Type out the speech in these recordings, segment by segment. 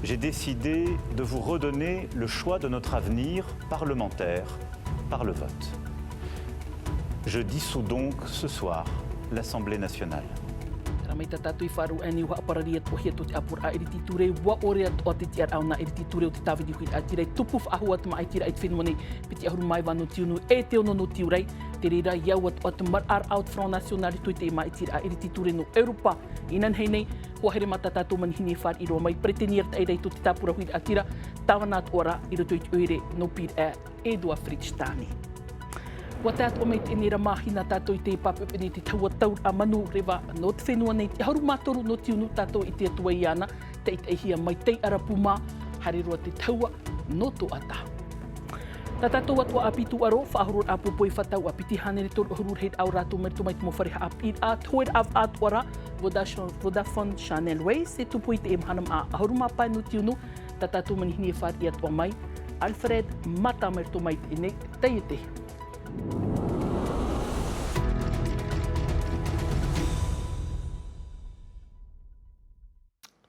j'ai décidé de vous redonner le choix de notre avenir parlementaire par le vote. Je dissous donc ce soir l'Assemblée nationale. Ramai tatatu I wharu eni wa apararia tohia to te apur a iri titure wa orea to te tiar au na iri titure o te tawidi hui a tirei tupu whaahu atu mai tira ait whenua nei piti ahuru mai wano tiunu e te ono no tiurei te reira iau atu mar ar out Front National tui te mai tira a iri titure no Europa inan hei nei hua here mata tātou manihini whar I roa mai pretenier ta eirei to te tapura hui a tira tawana atu ora I roto I te oire no pir Edua Fridstani. Wa tātou mei te nera mahi na tātou I te papepene te taua taur a manu rewa no te whenua nei te hauru mātoru no tiunu tātou I te atua I ana te itehia mai tei arapuma hare roa te taua no to ata. Tā tātou atua apitu aro whaahurur a pupoi whatau apiti hanere toru ahurur heid au rātou mertu mai te mawhareha apir a toer av atuara Vodafone Chanel Way se tupui te emhanam a ahuru mapai no tiunu tā tātou manihini e whāti atua mai Alfred mata mertu mai te ene teite.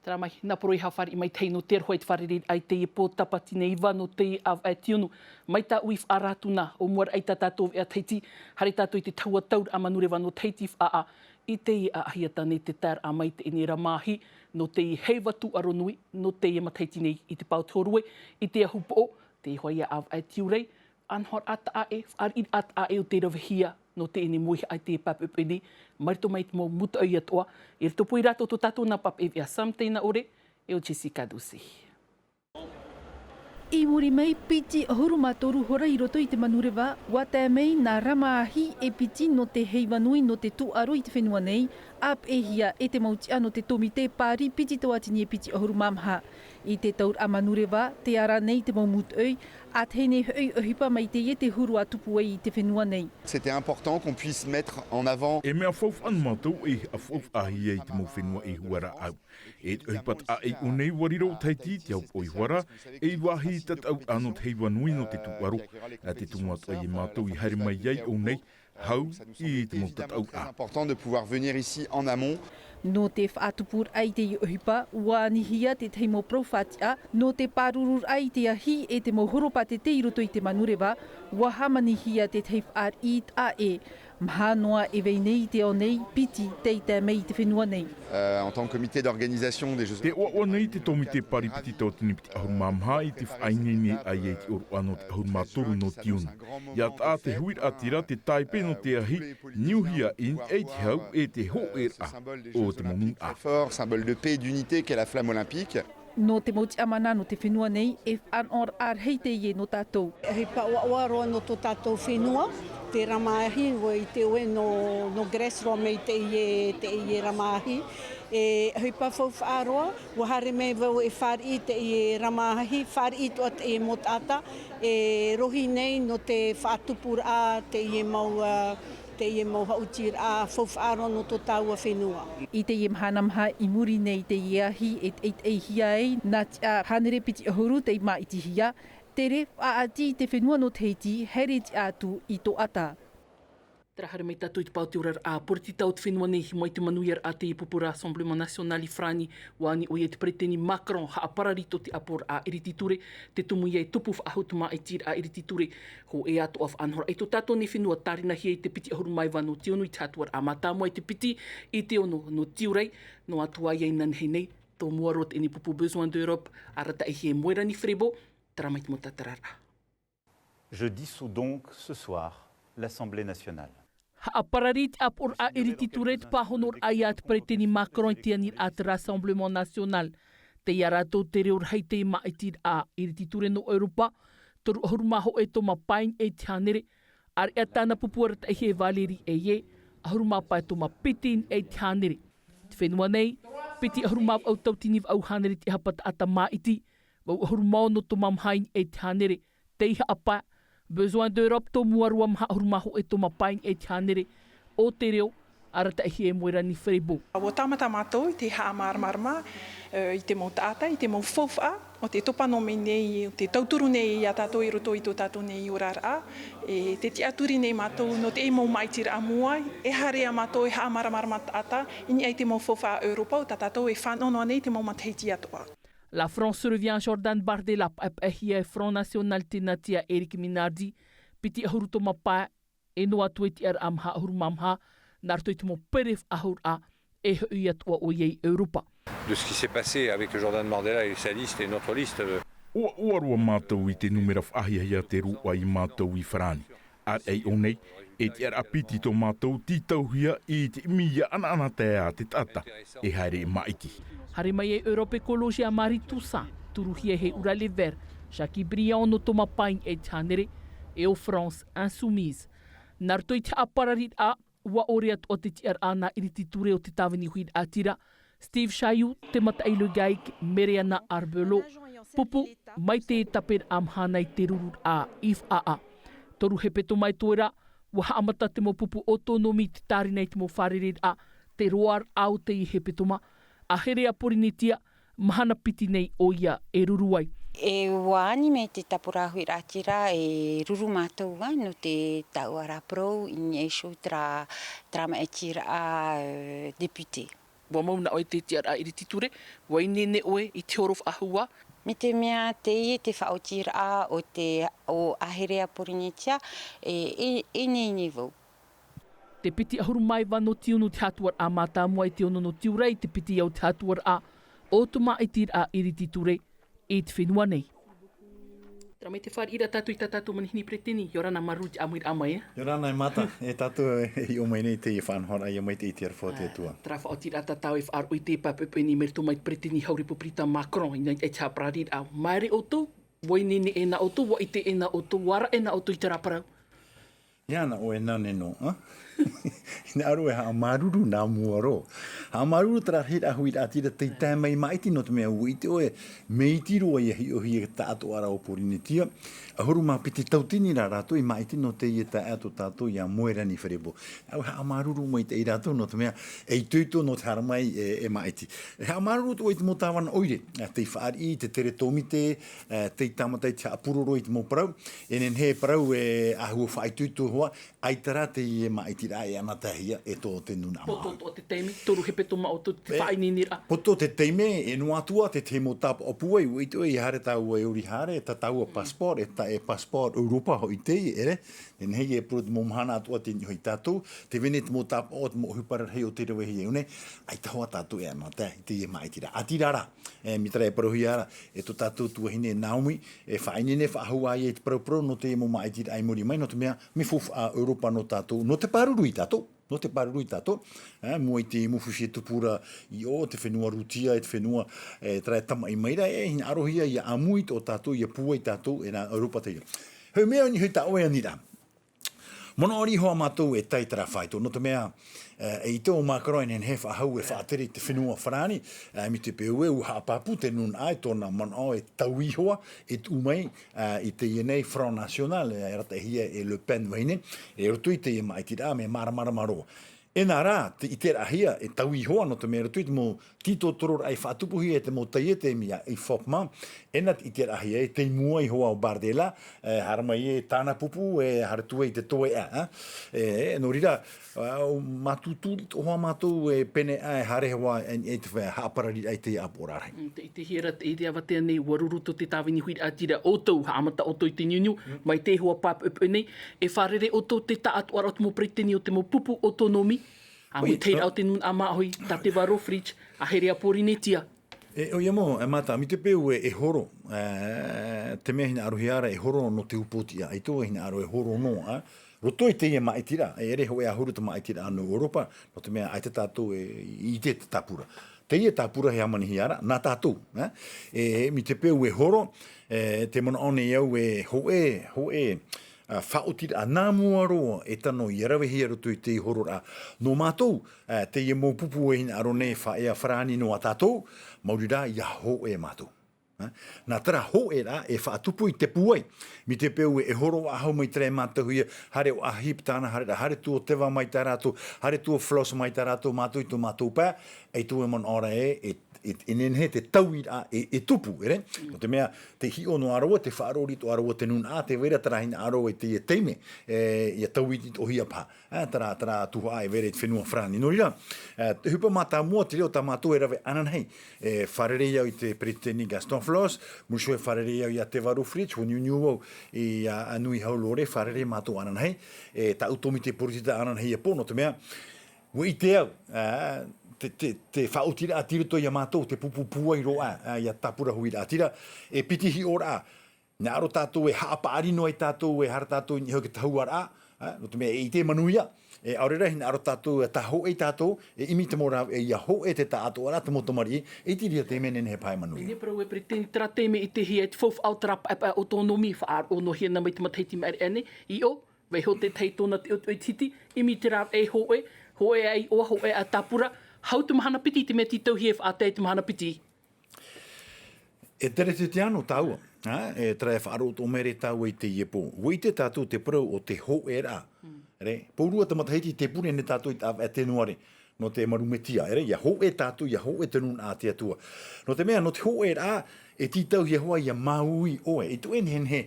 Tara mai, nā poroi hawhari I mai tei no te rhoi te whariri ai te e pō tapati nei iwa no te av ai tiunu. Mai tā uif a rātuna o muar ai tā tātou e a teiti, hare tātou I te taua taur a manurewa no teiti wha I te e a ahiata nei te tār a mai te enera mahi, no te e hei watu aronui, no te e mataiti nei I te pautorue, I te ahupo o, te e hoia av ai tiurei, anhor ata ae, wharir ata ae o te rawahia, no te ene moiha ai te papepene, marito mai te mō muta ai atoa, e rito pui rato to tātou nā papepe a samteina ore, e o Jessica Dusi. I muri mai piti ahuru mātoru hora I roto I te manurewa, wata mei nā ramaahi e piti no te heiwanui no te tuaro I te whenua nei, ap e hia e te mauti ano te tomite pāri piti tawatini e piti ahuru mamha. I te taur a manurewa, te ara nei te maumut oi, at hene hui ohipa mai te e te huru atupu ai I te whenua nei. C'était important qu'on puisse mettre en avant. E mea fof anu mātou e a fof ahi e te mau whenua e huara au. E te ohipat a e unei wariro taiti te au oi huara, e wahi tatau ano te heiwanui no te tuaro. A te tumuatu e mātou I haere mai iei o nei, hau I te mau tatau a. C'est important de pouvoir venir ici en amont. No te whaatupur ai te I ohipa, ua nihia te teimo profatia, no te parurur ai te ahi e te mohoropa te te I roto I te manurewa, ua hamanihia te teif ar I a e. Mhanoa e veinei te o nei piti teita mei te whenua nei. En tant que comité d'organisation des Jeux. Te oa nei te tomite pari piti tau tini piti ahuru mamha I te whaingeni ai e te oru ano te ahuru mātoru no tiunu. Ia tā te huir atira te taipe no te ahi niuhia in e te hau e te ho a o te momu a. Fort, symbole de paix et d'unité qu'est la flamme olympique. No te mauti amana no te whenua nei, e anor ar hei te ie no tātou. He pa ua roa no tō tātou whenua, te ramahi, I te oe no Gres roa mei te ie ramahi. E hui pa whau whaaroa, ua hare mei wau e whari te ie ramahi, whari toa te ie motata, e rohi nei no te whaatupur a te ie mau te ie mau hautir a whauwhaaro no tō tāua whenua. I te ie mhanamha I muri nei te ie ahi e hia ei, nā tia hanere piti ahuru te ma iti hia, te re whaati te whenua no teiti, here ti atu I tō ata. Tara hare mei tātou I te pauturar a porti tau te whenua nei mai te manuiar a te ipupura Rassemblement National I Frani wani o ia te preteni Macron ha apararito te apor a iri titure te tumu ia tupu whaahutuma I tir a iri titure ho e ato of anhora. E to tātou ne whenua tarina hia I te piti ahuru mai wano tionu I tātuar a mātāmua I te piti I te ono no tiurei no atua iei nanhei nei tō muarot eni pupu besoin d'Europe arata e hie moera ni frebo tara mai te mo tatarara. Je dissous donc ce soir l'Assemblée nationale. Apararit apor a iri titure te pahonor ayat preteni Macron te anir at Rassemblement National. Te iarato te reur hei te maitir a iri titure no Europa, toru ahurumaho e to mapain e te hanere, ar e tana pupuarat e he valeri e ye, ahurumapa e to mapitin e te hanere. Te whenua nei, piti ahurumap au tautiniv au hanere te hapat ata maiti, wau ahurumao no to mamhain e te hanere, te iha apa, besoin d'Europe to muarua maha ahurumaho e to mapain e te hanere, o te reo, arata e he moera ni frebo. O tamata mātou I te haa marmarma, I te mau tātai, I te mau whauwha, o te topanome nei, o te tauturu nei I a tātou I roto I tō tātou nei urara, e te tiaturi nei mātou no te e mau maitira a muai, e harea mātou e haa marmarma tāta, ini ai te mau whauwha a Europa, o tā tātou e whanonoa nei te mau mateiti atoa. La France revient Jordan Bardella apahia Front National Tinatia Eric Minardi piti ahuru to mapa e no atu ti ar amha ahuru mamha narto i mo peref ahur a e huyat o ye Europa. De ce qui s'est passé avec Jordan Bardella et sa liste et notre liste. O arua mātou i te numera whahia te rua i mātou i whrani. Ar ei onei, e te ar apiti tō mātou titauhia i te mia ana te a te tata e haere maiti. Hare mai e Europe Ecologia Mari Toussaint, turuhia he ura le ver, Jacques Briand no toma pain e tanere, e o France Insoumise. Narto i te apararit a, ua oreat o te tiar ana i te ture o te tawini huid atira, Steve Chailloux, te matailu gaik, Meriana Arbelo, pupu, mai te taper amhana i te rurut a, if a. Toru he peto mai toera, ua amata te mo pupu autonomi te tārinei te mo wharered a, te roar au te i he petoma, a here a porinitia, mahana piti nei o ia e ruruai. E wāni me te tapurahui rātira e ruru mātou no te tauara pro in e show trama e tira a deputé. Wa mauna oi te tiara i titure, wa inene oe i te horof ahua. Me te mea te i te whaotira a o aherea porinitia e nei vau. Te piti ahuru mai wano tiunu te hatuar a mata mua i te ono no tiurei, te piti au te hatuar a o tuma i tira a iriti ture i te whenua nei. Tera mai te whare ira tatu i tatu manihini pretini, yorana maru te amuir amai, Yorana e mata, e tatu i o mai nei te i whanhora, i o mai te i te arwha te atua. Tera whaotira tatau e whaar oi te papepeni merto mai pretini hauripo prita Macron, i nei e te haprarir a maere o tō, wai nene e na o tō, wa i te e na o tō, wara e na o tō i te raparau. Iana o e nane no, Ina aru e haa maruru nā mua ro. Haa maruru tara hira hui atira tei tēmai maiti no te mea uite oe meiti roa i hi o hi e tātou ara o porinitia. Ahuru mā piti tautini rā rātou i maiti no te i e tātou tātou i a moerani wherebo. Au haa maruru mai te i rātou no te mea e tuito no te haramai e maiti. Haa maruru tu o i te mo tāwana oire. Tei whaari i te tere tomite, tei tamatai te apuroro i te mo parau. Enen he parau e ahua whai tuito hoa, aitara te i e maiti e anatahia e tō te nuna maa. Poto te teime, toru he petoma o te whainini ra. Poto te teime, e no atua te te mo tapa opua i uito i hare tau e uri hare, ta tau a passport, e passport Europa ho i te ere, e hei e puru mo mahana atua te hoi tātou, te vene te mo tapa o te mo huparar hei o te rewe hei une, ai tahoa tātou e anata, i te i maitira. Atirara, mitara e paruhi ara, e to tātou tuahine e Naomi, e whainene whaahua i e te parau no te mo maitira ai mori mai, no te mea, me fufu a Europa no tātou, no te paruru i tātou. No te paruru i tātou, mua i te mufushi e tupura i o, te whenua rutia, te whenua trai tama i maira, hina arohia i a amui o tātou, i a pua i tātou, e nā Europa te ia. Hau mea ni hui ta oe anira. Mona ori hoa mātou e taitara whaito, no te mea, e i tō mākaroin en he whahau e whaateri te whenua wharani, mi te pēue u haapapu te nun ai tōna mana o e tauihoa, e tūmai i te ienei Front National, e rata hia e Le Pen waine, e rotu i te i maitira me maramaro. E nā rā, i te rahia, e tauihoa no te mea rotu i te mo tito toror ai whaatupuhi e te mo taie te mia i whopma, e nat i te rahia e te mua i hoa o Bardella, haramai e tāna pupu, e haratua i te toe a. No rira, matuturi to hoa mātou e pene a e harehewa e te whea haaparari ai te aporarai. I te hera i te awatea nei, waruru to te tāwini hui atira o tau, haamata o tau i te niuniu, mai te hua pāpupu nei, e wharere o tau te taatu ara o te mo preteni o te mo pupu autonomi, a hui teira o te nun a mahoi, ta te waro fridge, a here a porinitia. O ia mo, mata, mi te peu e horo, te mea hina aruhiara e horo no te upotia, i tō hina aru e horo no, roto i te ia maitira, e ere hoe a huru te maitira anu Europa, no te mea ai te tātou i te tāpura. Te ia tāpura he amanihi ara, nā tātou. Mi te peu e horo, te mana one iau e hoe, whaotira a nā mua roa e tano i arawehi arutu i te horo a. No mātou, te ia mō pupu e hina aro nei wha ea wharani no a tātou, maurira i a ho e mātou. Nā tera ho e rā, e whaatupu i te puai. Mi te peu e horo ahau mai tere mātahuia, hare o ahip tāna, hare tu o tewa mai tā rātou, hare tu o floss mai tā rātou mātou i tu mātou pā, e tu e mon ora e nenhe te tau i rā, e tupu, ere? O te mea, te hi ono aroa, te whaarori to aroa te nun a, te wera tarahina aroa i te teime, i a tau i o hia pā. Tara tuha e vere i whenua whrani. No ira, te hupa mā tā mua te reo tā mātou e rawe ananhei. Wharere au i te Preteni Gaston Floss, muso e wharere au i a te Varu Fritz, o niu au i a nui haulore, wharere mātou ananhei. Tā utomi te porutita ananhei e pono, te mea, ua i te au, te whaotira atira to i a mātou, te pupupua i roa, i a tapura hui atira, e piti hi ora, nā aro tātou e haapari no ai tātou, e hara tātou i hau ke tahuara, no te mea e i te manuia, e aurera hina aro tātou e taho e tātou, e imi te mora e ia ho e te tātou ara te motomari, e tiria te menen he pai manuia. Ia parau e preteni tera teme i te hia, e te fofu au tera autonomi whaar o no hia na mai te mateiti mai ane, i o, wei ho te teitona te o titi, imi te rā e ho e ai o ho e a tapura, hau te mahana piti te mea titau hia whaatei te mahana piti. E tere te te anu tāua, e trai whaaro o mere tāua i te iepo. Wai te tātou te parau o te ho e rā. Paurua te mataheiti te pune ne tātou i tāwa e te nuare. No te marumetia, ia ho e tātou, ia ho e te nun a te atua. No te mea, no te ho e rā, e titau hia hoa ia maui oe. E tu enen he,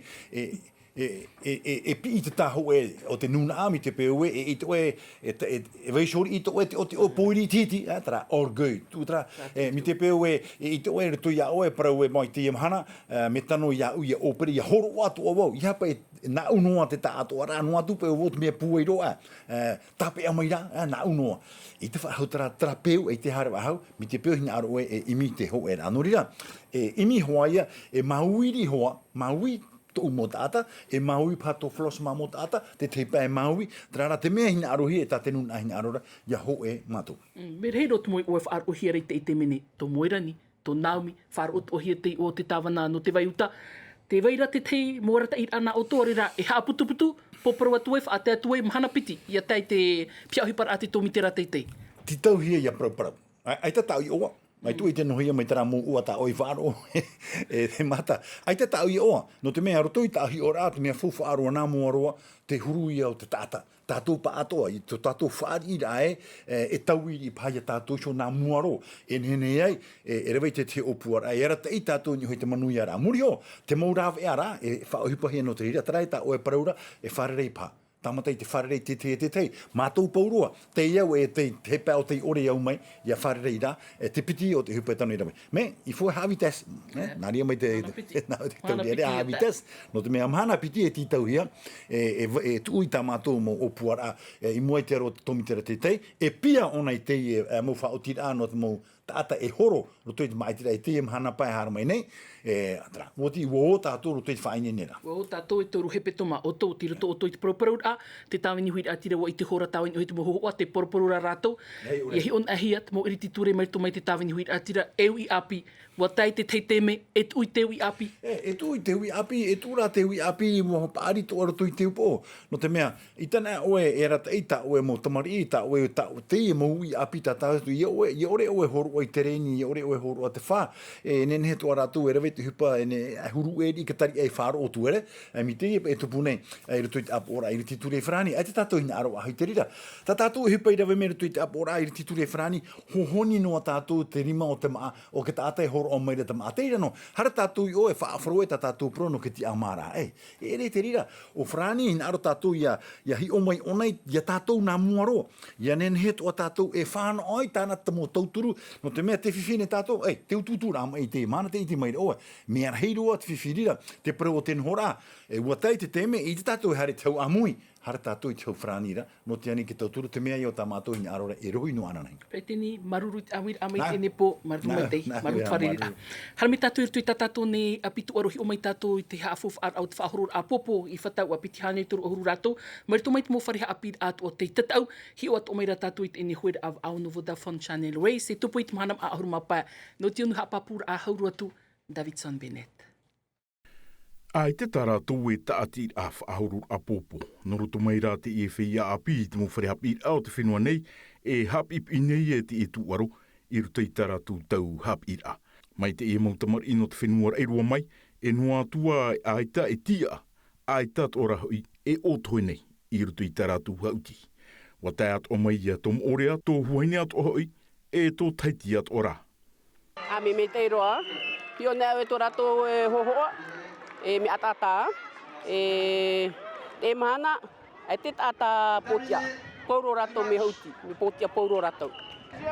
e pi i te taho e o te nuna ami te peue e to e veisori i to e o te o poiri titi tra orgui tu tra mi te peue i to e to ia o e para e mai te imhana me tano ia u ia operi ia horo atu o wau ia pa na unoa te tato ara no atu pe o me pue roa tape a mai ra na unoa i te fa tra trapeu e te hara hau mi te peu hina aro e imi te ho e anorira imi hoia e mauiri hoa maui to umotata e maui pato floss mamotata te pai maui trara te mea hina arohi e tatenu na hina arora ia ho e mato me reiro tu moi o far o hia te te mene to moirani to naumi far o hia te o te tawana no te vaiuta te vaira te te morata i ana o torira e ha putu putu poporo atu e fa te atu e mahana piti ia tai te piahi para ate to mitera te ti tau hia ia pro ai ta tau i oa mai tu i te nohia mai tera mo ua ta oi whaaro e te mata. Ai te tau i oa, no te mea roto i ta hi ora atu mea fufu aroa nā mua roa, te huru i au te tata. Tātou pa atoa, i te tātou whaari i rae, e tau i pāia tātou so nā mua roa. E nene ai, e rewei te opuara, e era te i tātou ni hoi te manui ara. Muri o, te maurawe ara, e whaohipahi no te rira, tarai ta oe paraura, e wharerei pā. Tamatai te wharerei te mātou paurua, te iau e te pao te ore au mai, ia wharerei rā, te piti o te hupa tanu i rawe. Me, i fua hawitas, nāria mai te tauriere hawitas, no te mea mahana piti e titau hia, e tui tā mātou mo opuara, i mua te aro tomitera te e pia ona i te mo whaotira no te mo taata e horo, roto i te maitira e te mahana pai hara mai nei, atra, woti wo tātou roto i te whaine nera. Wo tātou e toru hepe toma o tō tira tō o tō i te poroporou a, te tāwini hui atira wa i te hora tāwini hui te moho a te poroporou a rātou. Ia hi on ahiat, mo iri ture mai tō mai te tāwini hui atira, eu i api, wa tai te teiteme, e tui te ui api. E tui te ui api, e tūra te ui api, mo pāri tō aro tui te upo. No te mea, i tana oe e rata i ta oe mo tamari i ta oe te mo ui api ta tātu, i ore oe horo i te reini, i ore oe horo a te whā. E nene he tō rātou e rewe te hupa, e huru e ri ka tari e whāro o tu ere, mi te e tupu nei, e ruto i te apora, i riti ture whrani, e te tātou hina aro ahi te rira. Ta tātou e hupa i rewe me ruto i te apora, i riti ture whrani, hohoni noa tātou te rima o te maa, o ke tātai horo o mai te maa. Teira no, hara tātou i oe whaafaro e ta tātou prono ke ti amara. E re te rira, o whrani hina aro tātou ia hi o mai onai, ia tātou nā muaro, ia nen he toa tātou e whāna oi tāna tamo tauturu, no te mea te whiwhine tātou, te ututura ama i te mana te iti mai oe, mea heiroa te whiwhirira, te parau o ten hora, e uatai te teme, i te tātou hare tau amui, hara tātou i te hau whranira, no te ani ki tauturu, te mea i o tā mātou hina arora, e rohi no ananai. Preteni, maruru amir amai tene po, maruru mai tei, maruru whariri. Harami tātou irtu i tā tātou ne apitu arohi o mai tātou i te haafof ar au te whahoror a popo, i whatau apiti hane turu ohuru rātou, maritu mai te mo whariha apid atu o te tatau, hi o atu o mai rā tātou i te ene huera av au no Vodafone Channel Way, se tupu i te mahanam a ahuru mapaa, no tiunu hapapura a hauru atu, Davidson Bennett. Ai te tara tō e taati a whaahuru a popo. Noroto mai rā te e whia api te mo whare hapi au te whenua nei, e hapi i nei e te e tu aro, i ruta i tara tū tau hapi a. Mai te mautamar ino te whenua e rua mai, e noa atua aita e tia, aita ora hoi e o toi nei, I rutu I taratu hauti. Wa tai at o mai ia tom orea, tō huaine at o hoi, e tō taiti at ora. A me te roa, pio nea e tō rato e hohoa, e me atata, e mana, e te tata potia, pauro rato me hauti, me potia pauro rato.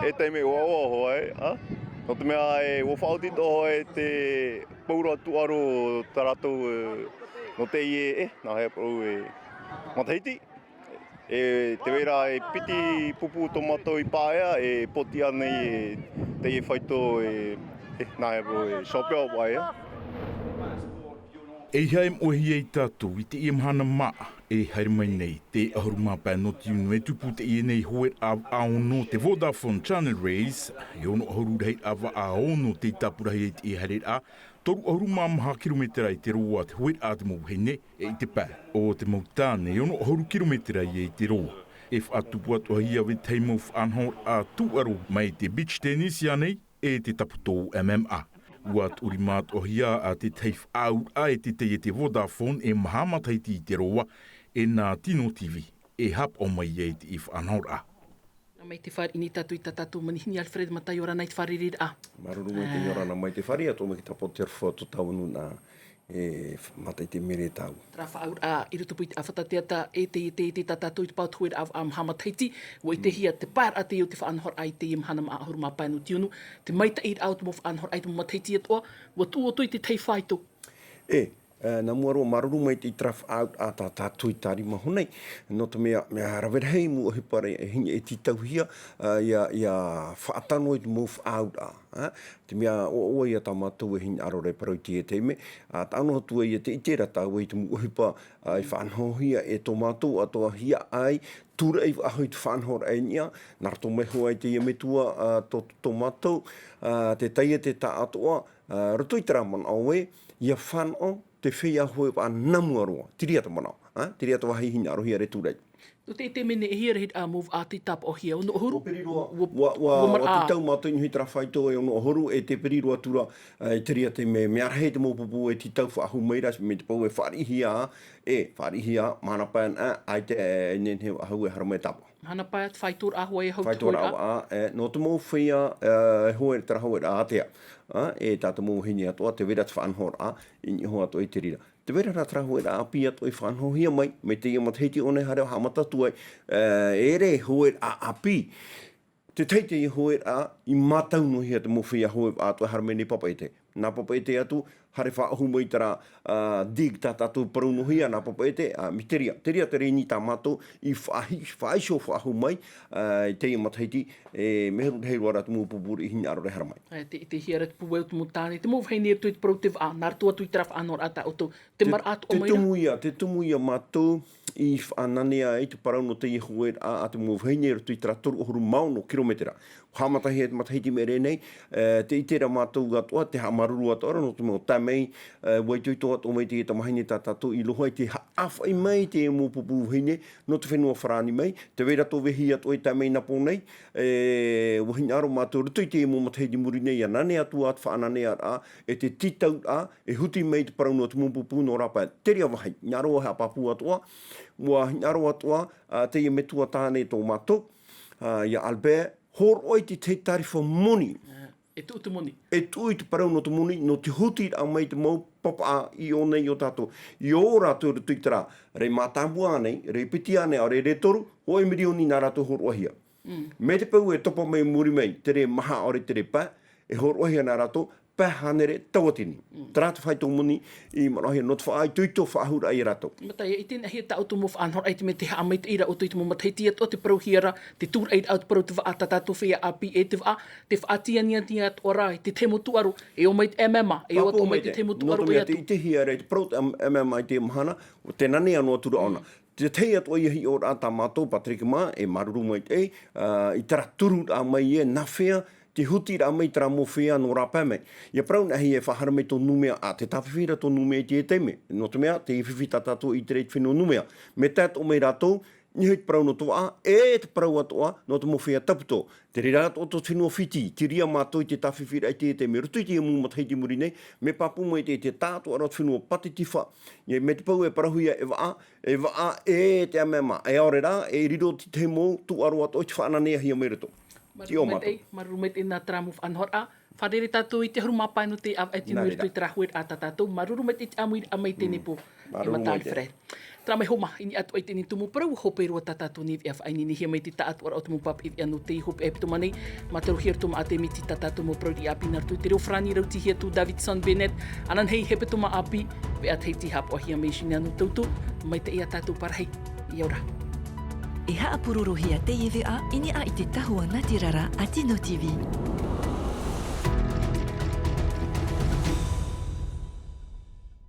E te me ua hoa ha? No te mea e o whaoti toho e te pauro atu aro tarato no te ie nā hea parau e mataiti. E te wera e piti pupu tomato I pāea e poti anei te ie whaito nā hea parau e shopea waia. E hae mohi e tātou I te iamhana maa e haere mai nei te ahuruma pā no tiunu e tupu te ie nei hoe aono te Vodafone Channel Race e ono ahuru rei awa aono te tapurahi e te haere a toru ahuruma maha kilometera I te roa te hoe a te mauhene e I te pā o te mautane e ono ahuru kilometera I te roa. E whaatupu atu ahia we teimau whanhor a tuaro mai te beach tennis ia nei e te taputo MMA. Uat uri maat o hia a te teif au a e te Vodafone e mahamataiti I te roa e nā Tino TV e hap o mai e te if anora. Mai te whare ini tatu I tatatu manihini Alfred matai ora nei te whare rira. Maruru mai te yorana mai te whare ato mai ki tapo te arwha to taunu na e matai te mere tau. Tra whaur a irutupu I te awhatateata e te tatatu I te pautuer a mahamataiti wo I te hia te pār a te o te whaanhor ai te imhana maa ahuru maa painu tiunu. Te maita I au te mo whaanhor ai te mataiti atoa wa tu o tui te tei whaito. Nā muaro maruru mai te traf out a tā tātui tāri mahonei. No te mea rawerhei mu ohi pare e hini e titau hia ia whaatano I te move out a. Te mea o ia tā mātou e hini arore parau te e teime. Tāno hatua ia te itera tāu e te mu ohi pa I whaanho hia e tō mātou atoa hia ai tura I ahoi te whaanhor e nia. Nara tō meho ai te ia metua tō mātou. Te taia te tā atoa. Rutoi tera man aue. Ia whanau te whia hoi pa namu aroa. Tiri ata manao. Tiri ata wahi hina arohi are tūrei. No te mene e hia rehit a move a te tap o hia. Ono ohuru? O periroa. Wa te tau mātou inhui tara whaito e ono ohuru e te periroa tura e tiri ate me arhei te mōpupu e ti tau whaahu meira me te pau e wharihia wharihia mana paen ai te nenhe ahu e harame tapa. Hana pai at whaitor a hoa e hau whaitor a. No te mō whia hoa tara hoa a atea. E tātou mō hini atoa te vera te whanhor a ini hoa ato I te rira. Te vera rā tara hoa a pi ato I whanho hia mai me te ia matheiti one hare ha matatu ai e re hoa a api. Te teite I hoa a I matau no hia te mō whia hoa a ato hara mene papa I te. Nā papa I te atu hare whaahu mai tara dig tā tātou paruno hia nā papa e te miteria. Teria te reini tā mātou I whaisho whaahu mai I te ia mataiti e meheru hei wara te mūpupuri I hini arore hara mai. Te hia rat puweu te mūtāne. Te mūw hei nere tui te protiv a nār tua tui traf anor ata oto. Te mar atu o maira. Te tumu ia mātou I whananea I te parauno te ihu a te mūw hei nere tui tra toru ohuru mauno kilometera. Hamatahi e te mataiti me renei. Te itera mātou gatoa, te hamaruru atoa, no te mō tamei, waitui toa tō mai te tamahine tātātou I loho I te hawhai mai te mūpupu hine, no te whenua wharani mai, te vera tō wehi atoa I tamei na pōnei, wahini aro mātou rutui te mō mataiti muri nei, anane atua at whaanane a, e te titau a, e huti mai te parauno te mūpupu no rapa, teria wahai, ngaroa hea papu atoa, mua ngaroa atoa, te ia metua tāne tō mātou, ia Albert, hor oi te tarifa moni. E tu te moni. E tu I te parau no te moni, no te huti a mai te mau papa a I o nei o tātou. I o rātou re tuitara, rei mātāmua anei, rei piti anei, rei re toru, o e mirioni nā rātou hor ohia. Me te pau e topa mai muri mai, te re maha ore te re pā, e hor ohia nā rātou, pā hanere tawatini. Trātou whai tō moni I marahi no te whaai tuito whaahura I rātou. Matai, I tēnā hea tau tō mo whaanhor ai te me te haa mai te ira o tui te mo mataiti ato te parau hiara, te tūr ai au te parau te wha ata tātou whea api e te wha, te wha atiania at ora te temo tuaru, e o mai te MMA, e o mai te temo tuaru e atu. I te hiara, te parau te MMA I te mahana, o te nane anō tura ona. Te tei atu I o rāta mātou, Patrick Ma, e maruru mai te, I tara turu a mai e nawhea, te huti rā mai tara mō whea no rāpā mai. Ia prauna hei e whahara mai tō numea a te tawhiwhira tō numea te e teime. No te mea, te i whiwhita tātou I te reit whenua numea. Me tāt o mai rātou, ni hei parau no toa, e te parau atoa, no te mowhia taputo. Te rira o to whenua whiti, ti ria mātou i te tawhiwhira i te me rutu i te imu matheiti muri nei, me papu mai te tātua ara whenua pati tiwha. Me te pau e parahuia e waa e te amema, e aore rā, e riro ti te mō, tu aro ato i te whaananea hia mai rato. Marumait e nā tramuf anhora, wharere tātou i te huru mapai no te av e tinu i tui trahuet a tātou, marurumait i te amuir amai tēne po i matai whare. Tramai homa, ini atu ai tēne tumu parau, hope rua tātou ni e whaini ni hia mai te taatu ara o tumu pap i anu te hope e pito manei, mataru hir tuma a te miti tātou mo parau i api nartu te reo frani rau ti hia tu Davidson Bennett, anan hei he pito ma api, ve at hei ti hap o hia mei sini anu tautu, mai te ia tātou parahei, i aura. E haapururu hia te iwi a, ini a i te tahua Ngati Rara a Tino TV.